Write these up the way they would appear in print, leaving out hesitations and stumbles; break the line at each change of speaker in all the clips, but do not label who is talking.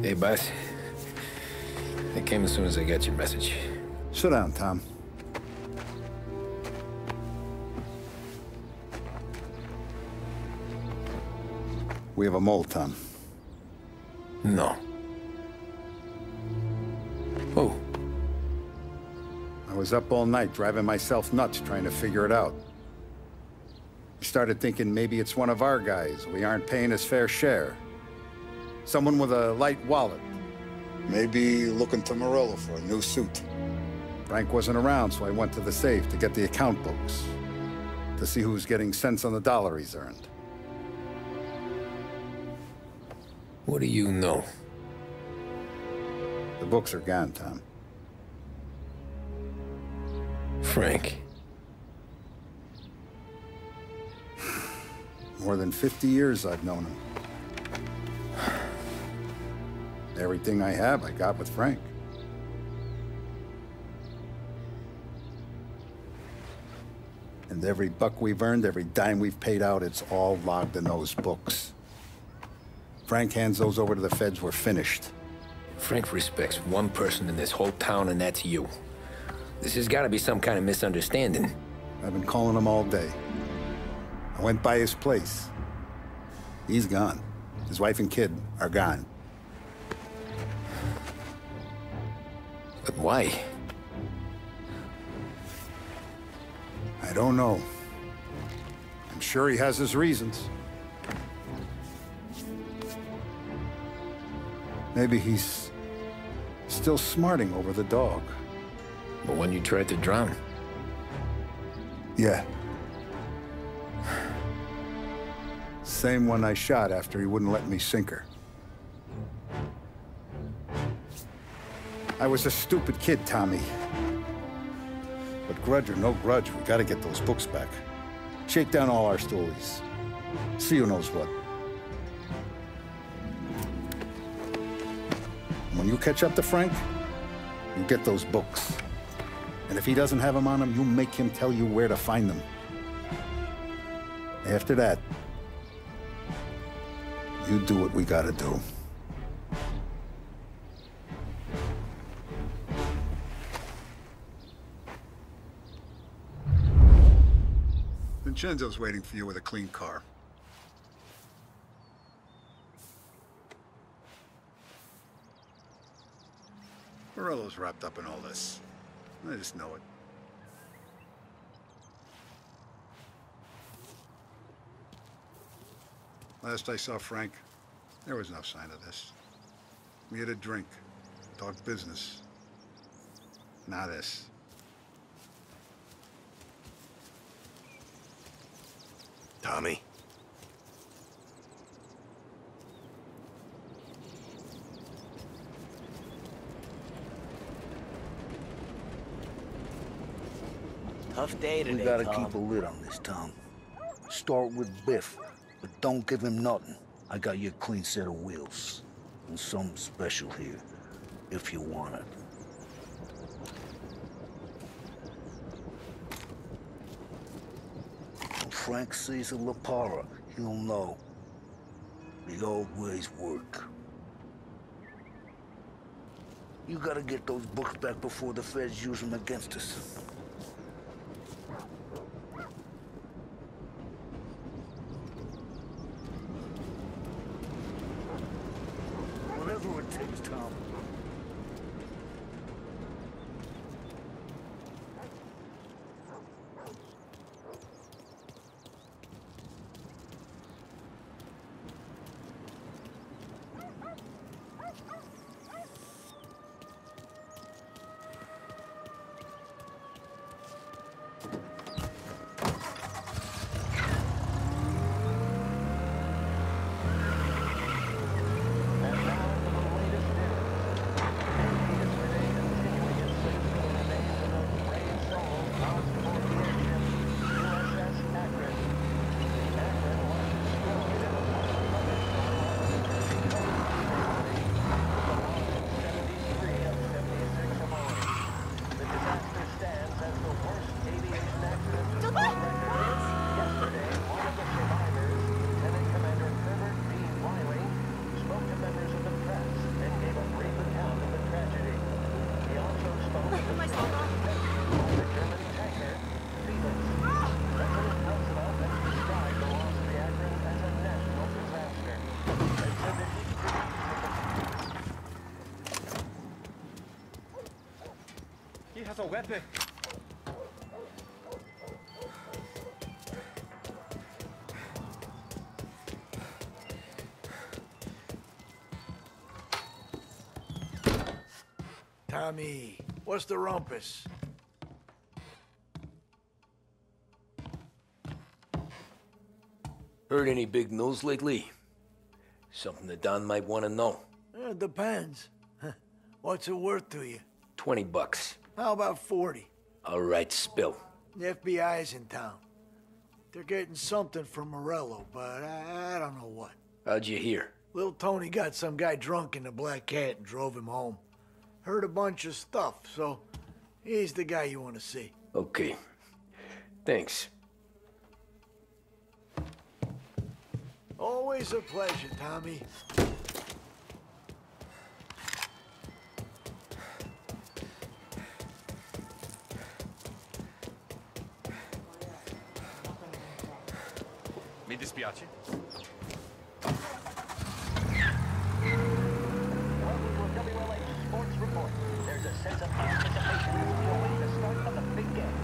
Hey, boss. I came as soon as I got your message.
Sit down, Tom. We have a mole, Tom.
No. Who?
I was up all night driving myself nuts trying to figure it out. I started thinking maybe it's one of our guys. We aren't paying his fair share. Someone with a light wallet. Maybe looking to Morello for a new suit. Frank wasn't around, so I went to the safe to get the account books. To see who's getting cents on the dollar he's earned.
What do you know?
The books are gone, Tom.
Frank.
More than 50 years I've known him. Everything I have, I got with Frank. And every buck we've earned, every dime we've paid out, it's all logged in those books. Frank hands those over to the feds, we're finished.
Frank respects one person in this whole town, and that's you. This has got to be some kind of misunderstanding.
I've been calling him all day. I went by his place. He's gone. His wife and kid are gone.
But why?
I don't know. I'm sure he has his reasons. Maybe he's still smarting over the dog.
The one you tried to drown?
Yeah. Same one I shot after he wouldn't let me sink her. I was a stupid kid, Tommy. But grudge or no grudge, we gotta get those books back. Shake down all our stories. See who knows what. When you catch up to Frank, you get those books. And if he doesn't have them on him, you make him tell you where to find them. After that, you do what we gotta do. Vincenzo's waiting for you with a clean car. Morello's wrapped up in all this. I just know it. Last I saw Frank, there was no sign of this. We had a drink, talked business. Not this.
Tommy?
Tough day today,
We gotta
Tom.
keep a lid on this, Tom. Start with Biff, but don't give him nothing. I got you a clean set of wheels. And something special here, if you want it. When Frank sees a La Parra, he'll know. The old ways work. You gotta get those books back before the feds use them against us. Whatever it takes, Tom.
a weapon.
Tommy, what's the rumpus?
Heard any big news lately? Something that Don might want to know.
It depends. What's it worth to you?
$20.
How about 40?
All right, spill.
The FBI's in town. They're getting something from Morello, but I don't know what.
How'd you hear?
Little Tony got some guy drunk in the Black Cat and drove him home. Heard a bunch of stuff, so he's the guy you want to see.
Okay. Thanks.
Always a pleasure, Tommy.
Mi dispiace.
Welcome to a WLH Sports Report. There's a sense of anticipation as we await the start of the big game.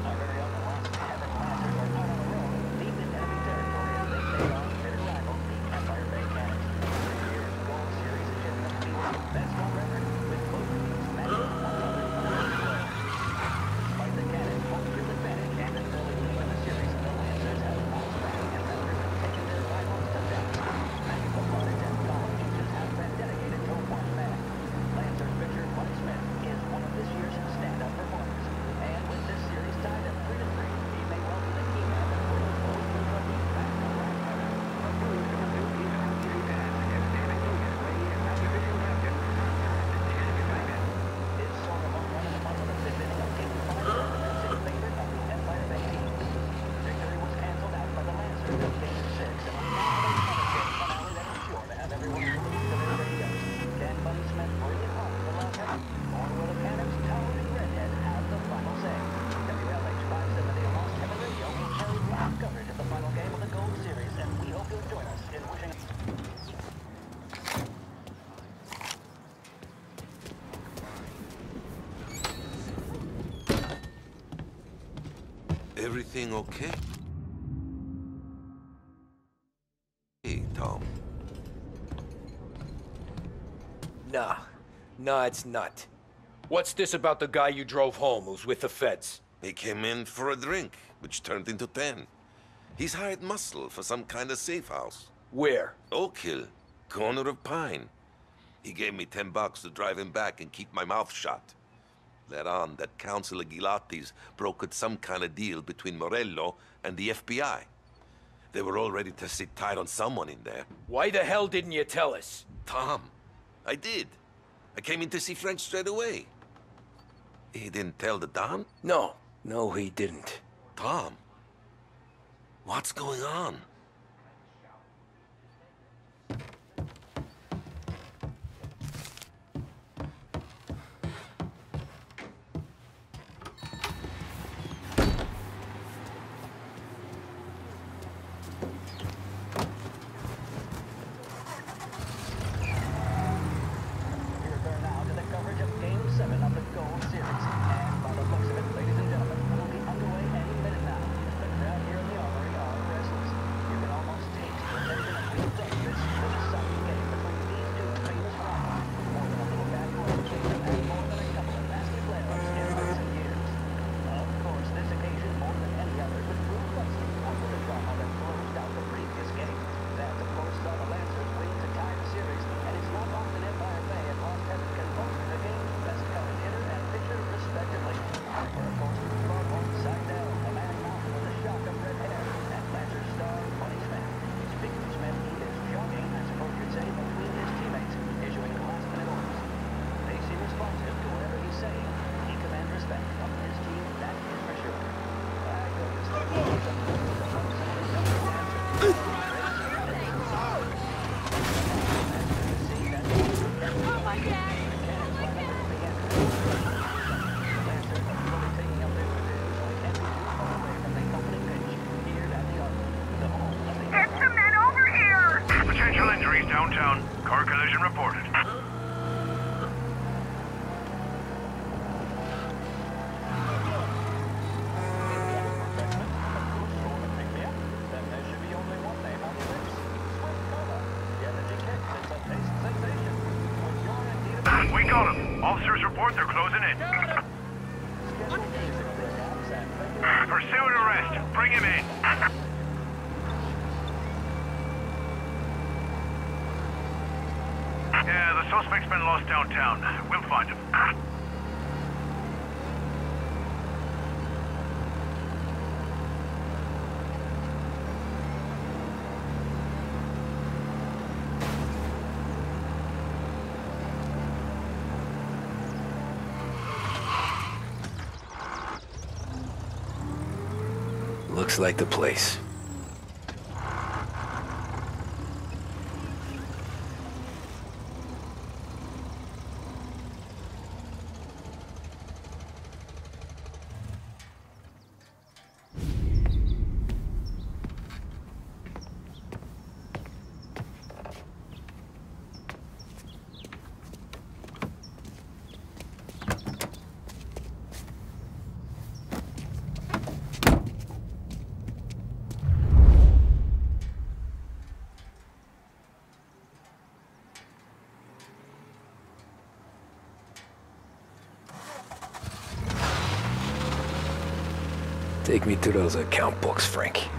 Our very own Los Heaven Lancers are out on the road, deep into enemy territory as they take on bitter rivals, the Empire Bay Cannons. This year's Gold Series agenda features the best on record, with both teams matching one another on despite the Cannons' home field advantage and an early lead in the series, the Lancers have bounced back and rather than taking their rivals to death. Magical products and column inches have been dedicated to one man. Lancers pitcher Buddy Smith is one of this year's stand-up performers. And with this series tied at 3-3, he may well be the key man that brings both the rugby back to right weather. It's sort of a run in the mud of the fifth inning of Game 5 tournaments in favor of the Empire Bay team. Victory was canceled out by the Lancers in Game 6, and now they finale that is sure to have everyone glued to their radios. Can Buddy Smith bring it home to Los Heaven? Or will the Cannons' towering redhead have the final say? WLH 570 Lost Heaven Radio will carry live coverage of the final game of the Gold Series, and we hope you'll join us in wishing...
Everything okay? Hey, Tom.
Nah, it's not. What's this about the guy you drove home who's with the feds?
He came in for a drink, which turned into 10. He's hired muscle for some kind of safe house.
Where?
Oak Hill, corner of Pine. He gave me $10 to drive him back and keep my mouth shut. Let on that Councilor Gilatti's brokered some kind of deal between Morello and the FBI. They were all ready to sit tight on someone in there.
Why the hell didn't you tell us?
Tom, I did. I came in to see French straight away. He didn't tell the Don?
No, he didn't.
Tom, what's going on?
Downtown, car collision reported. got him. Officers report they're closing in. Pursuit arrest. Bring him in. Yeah, the suspect's been lost downtown. We'll find him.
Looks like the place. Take me to those account books, Frank.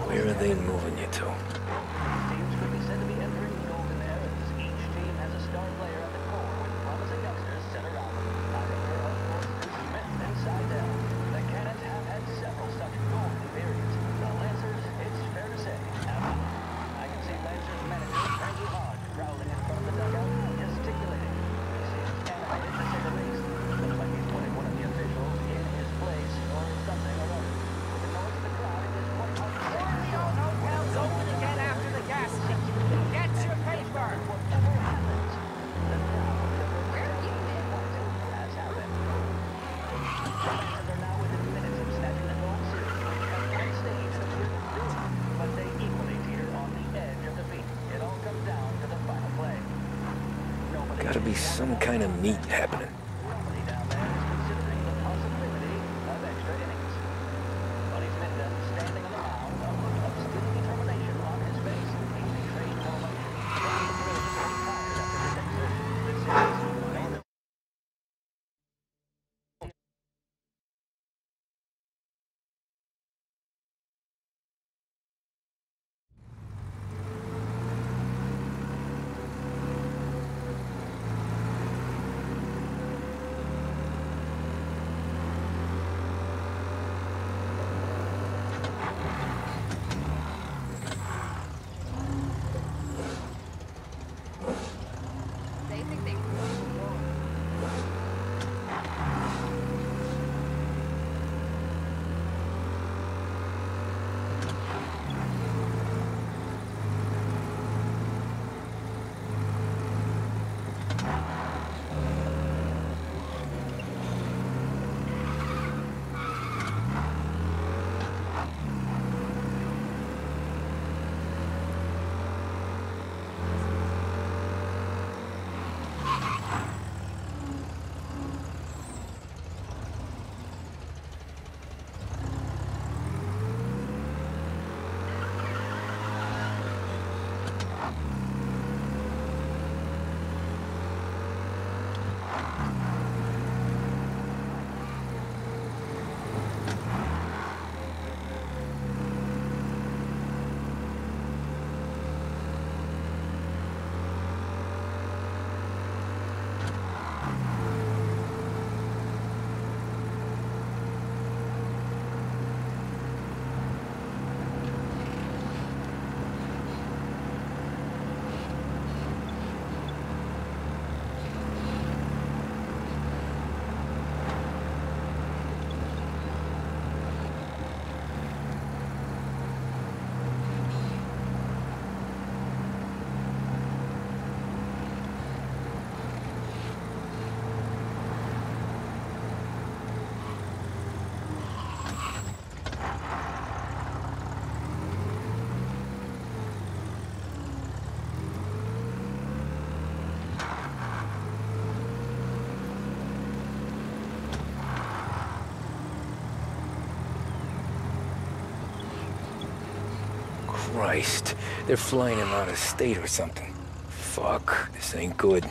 Where are they moving you to? Gotta be some kind of meet happening. Christ. They're flying him out of state or something. Fuck, this ain't good.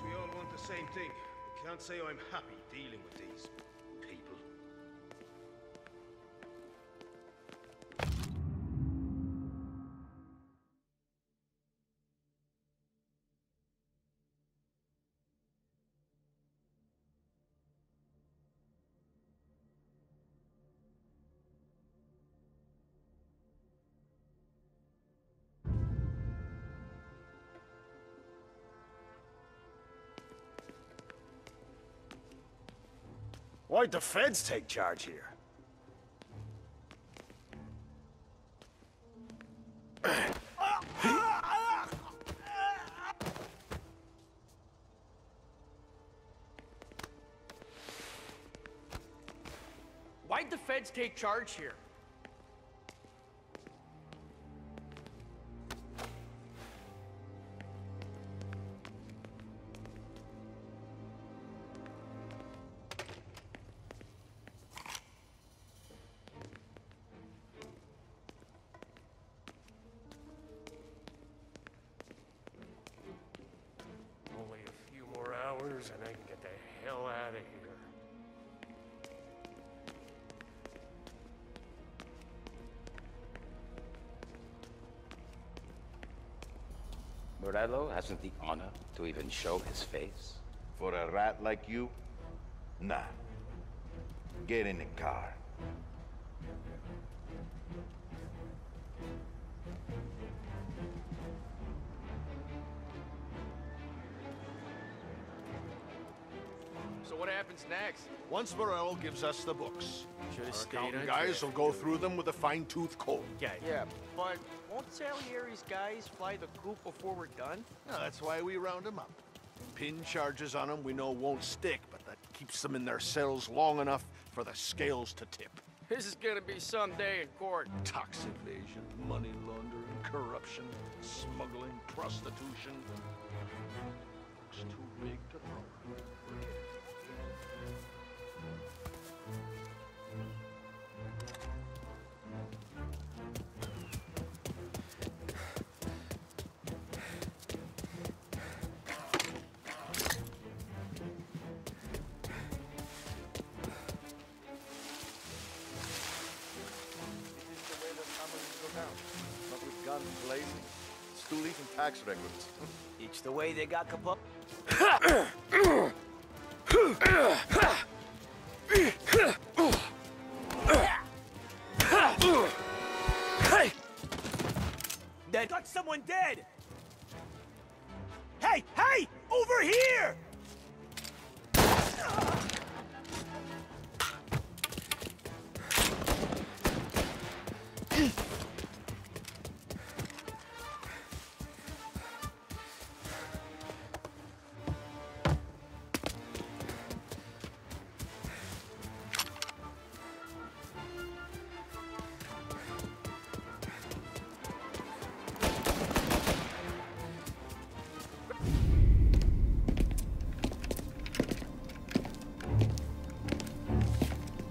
We all want the same thing. I can't say I'm happy dealing with these people. Why'd the feds take charge here?
Why'd the feds take charge here? And I can get the hell out of here.
Morello hasn't the honor to even show his face?
For a rat like you? Nah. Get in the car.
So what happens next?
Once Morello gives us the books,
Should've
our
stayed
accountant
on
guys
track.
will go through them with a fine-tooth comb.
Yeah, but won't Salieri's guys fly the coop before we're done?
No, that's why we round them up. Pin charges on them we know won't stick, but that keeps them in their cells long enough for the scales to tip.
This is gonna be some day in court.
Tax evasion, money laundering, corruption, smuggling, prostitution. Looks too big to throw.
Guns blazing, stoolies and tax records.
It's the way they got Capone. They got someone dead! Hey! Hey! Over here!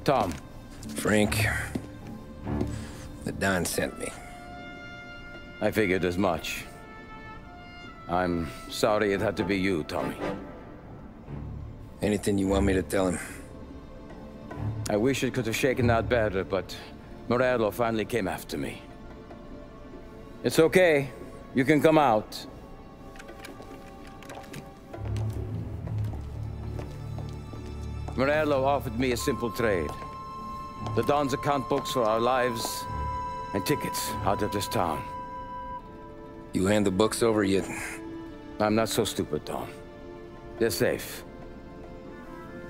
Tom.
Frank. The Don sent me.
I figured as much. I'm sorry it had to be you, Tommy.
Anything you want me to tell him?
I wish it could have shaken out better, but Morello finally came after me. It's okay. You can come out. Morello offered me a simple trade. The Don's account books for our lives and tickets out of this town.
You hand the books over yet?
I'm not so stupid, Don. They're safe.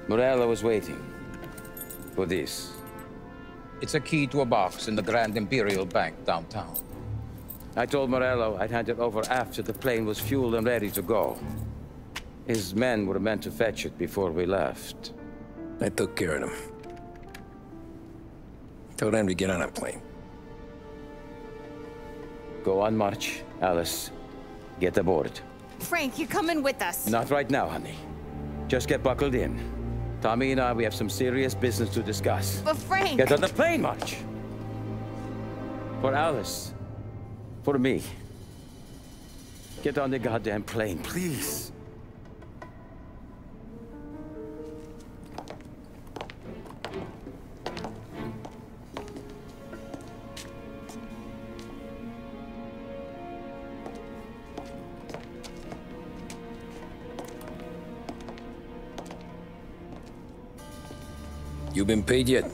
Morello is waiting for this. It's a key to a box in the Grand Imperial Bank downtown. I told Morello I'd hand it over after the plane was fueled and ready to go. His men were meant to fetch it before we left.
I took care of them. Told them to get on a plane.
Go on, March. Alice, get aboard.
Frank, you're coming with us.
Not right now, honey. Just get buckled in. Tommy and I, we have some serious business to discuss.
But Frank...
Get on the plane, March! For Alice. For me. Get on the goddamn plane, please.
You been paid yet?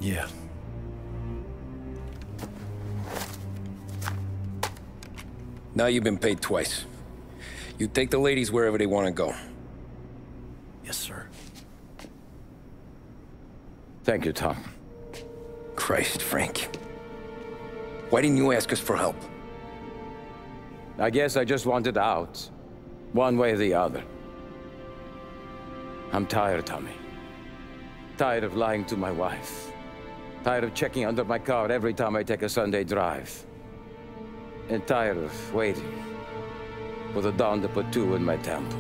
Yeah.
Now you've been paid twice. You take the ladies wherever they want to go.
Yes, sir.
Thank you, Tom.
Christ, Frank. Why didn't you ask us for help?
I guess I just wanted out. One way or the other. I'm tired, Tommy. Tired of lying to my wife. Tired of checking under my car every time I take a Sunday drive. And tired of waiting for the dawn to put two in my temple.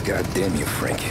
God damn you, Frank.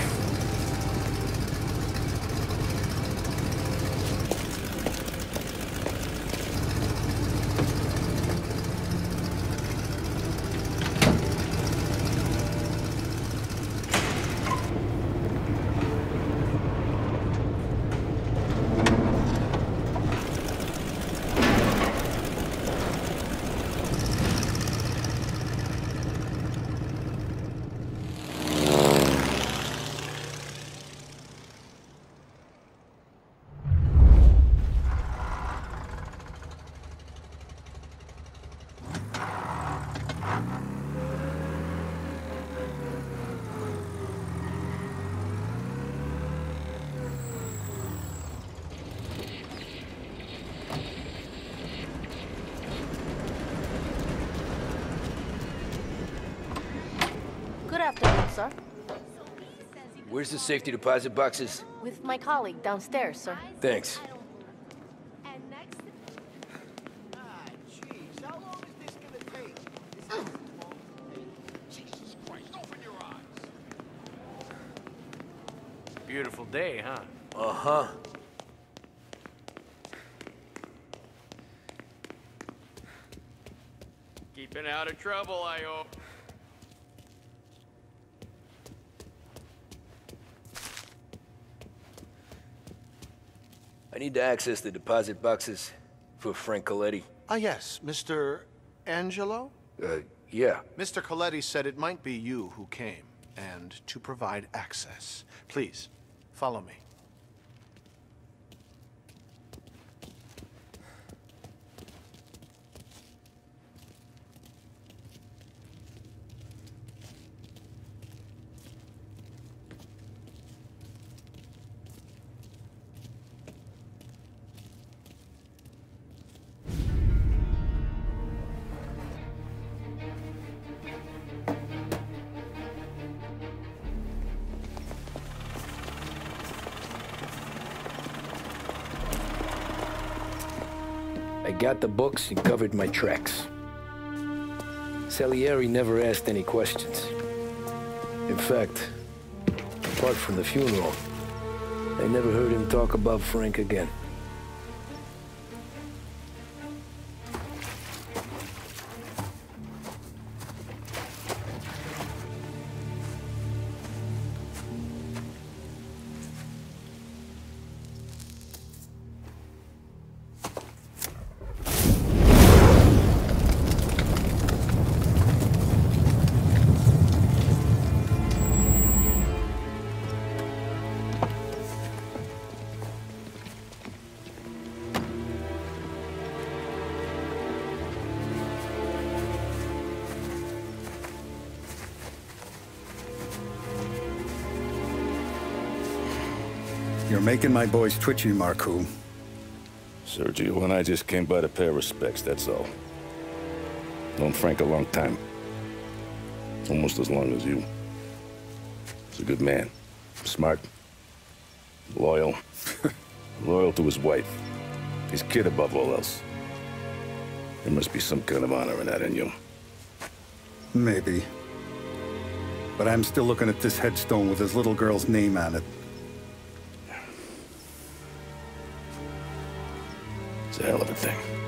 Good afternoon, sir.
Where's the safety deposit boxes?
With my colleague downstairs, sir.
Thanks.
Beautiful day, huh?
Uh-huh.
Keeping out of trouble, I hope.
I need to access the deposit boxes for Frank Coletti.
Ah, yes, Mr. Angelo?
Yeah.
Mr. Coletti said it might be you who came, and to provide access. Please, follow me.
I got the books and covered my tracks. Salieri never asked any questions. In fact, apart from the funeral, They never heard him talk about Frank again.
You're making my boys twitchy, Marku.
Sergio and I just came by to pay respects, that's all. Known Frank a long time. Almost as long as you. He's a good man. Smart. Loyal. Loyal to his wife. His kid above all else. There must be some kind of honor in that in you.
Maybe. But I'm still looking at this headstone with his little girl's name on it.
It's a hell of a thing.